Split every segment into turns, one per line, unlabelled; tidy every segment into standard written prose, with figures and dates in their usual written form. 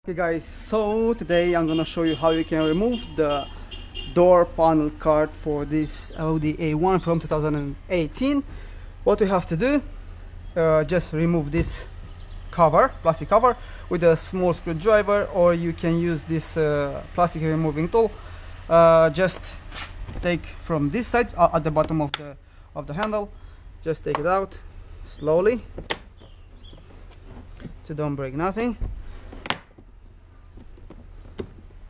Okay guys, so today I'm gonna show you how you can remove the door panel card for this Audi A1 from 2018. What we have to do, just remove this cover, plastic cover, with a small screwdriver, or you can use this plastic removing tool. Just take from this side at the bottom of the handle. Just take it out slowly, so don't break nothing.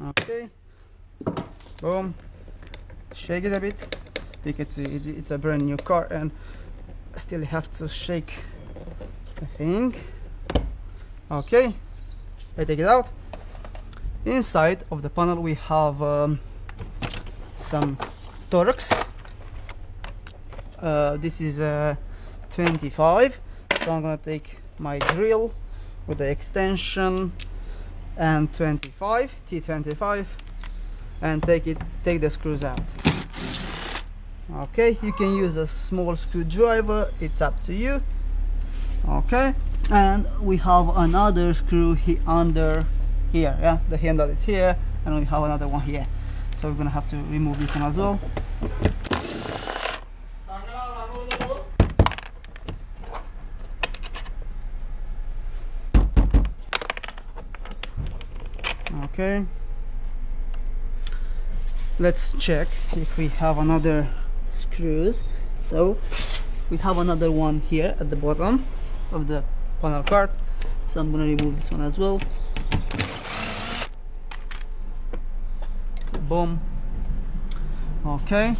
Okay, boom, shake it a bit because it's a brand new car and still have to shake the thing. Okay, I take it out. Inside of the panel we have some Torx. This is 25, so I'm gonna take my drill with the extension and T25 and take the screws out. Okay, you can use a small screwdriver, it's up to you. Okay, and we have another screw under here. Yeah, the handle is here and we have another one here, so we're gonna have to remove this one as well. Okay, let's check if we have another screws. So we have another one here at the bottom of the panel card, so I'm gonna remove this one as well. Boom. Okay,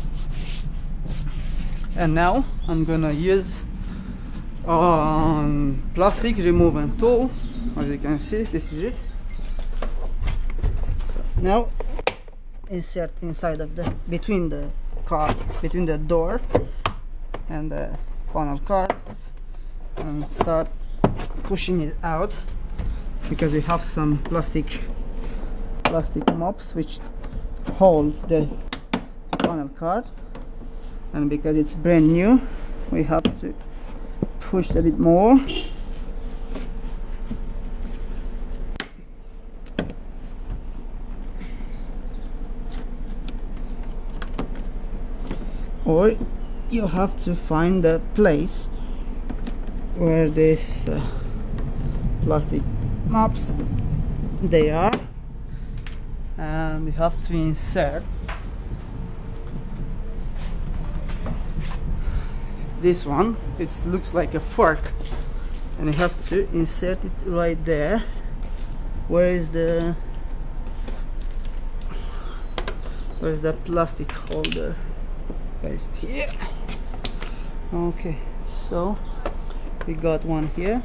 and now I'm gonna use plastic removing tool. As you can see, this is it. Now insert inside of between the door and the panel card and start pushing it out, because we have some plastic mops which holds the panel card, and because it's brand new we have to push a bit more. Or you have to find the place where this plastic mops they are, and you have to insert this one. It looks like a fork, and you have to insert it right there. Where's the plastic holder? Guys, here. Okay, so we got one here.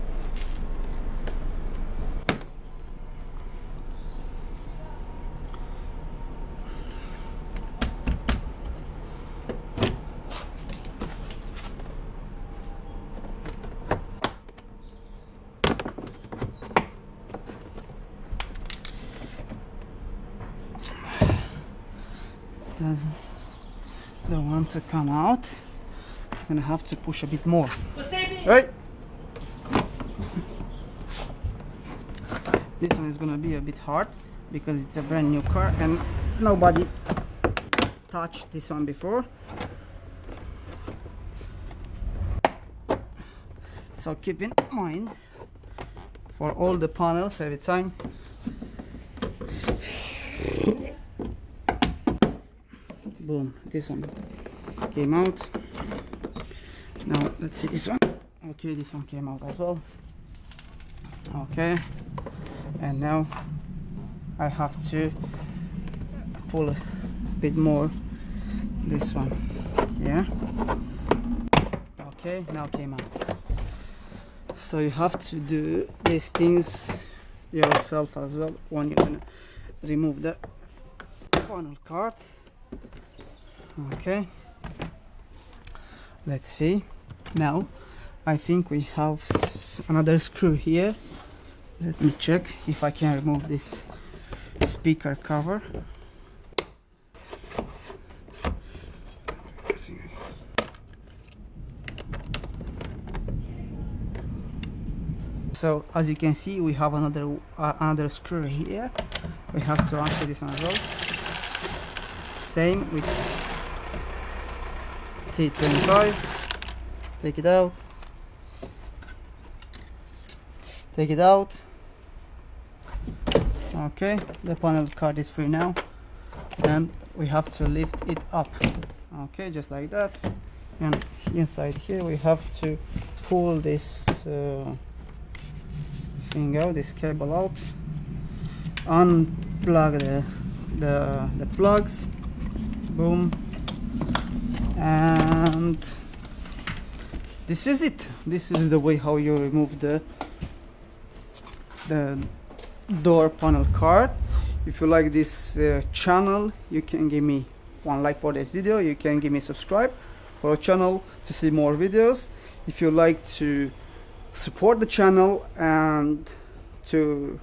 Don't want to come out. I'm gonna have to push a bit more. Right? This one is gonna be a bit hard because it's a brand new car and nobody touched this one before. So keep in mind for all the panels every time. Boom, this one came out. Now let's see this one. Okay, this one came out as well. Okay, and now I have to pull a bit more this one. Yeah, okay, now came out. So you have to do these things yourself as well when you're gonna remove the panel card. Okay, let's see. Now I think we have another screw here. Let me check if I can remove this speaker cover. So as you can see, we have another screw here. We have to unscrew this one as well. Same with T25. Take it out. Take it out. Okay, the panel card is free now, and we have to lift it up. Okay, just like that. And inside here we have to pull this thing out, this cable out, unplug the plugs, boom, and this is it. This is the way how you remove the door panel card. If you like this channel, you can give me one like for this video. You can give me subscribe for our channel to see more videos. If you like to support the channel and to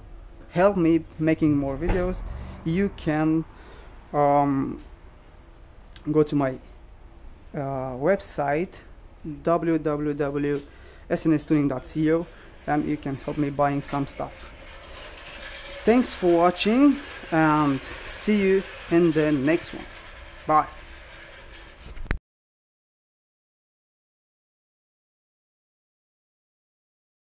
help me making more videos, you can go to my website www.snstuning.co, and you can help me buying some stuff. Thanks for watching, and see you in the next one. Bye.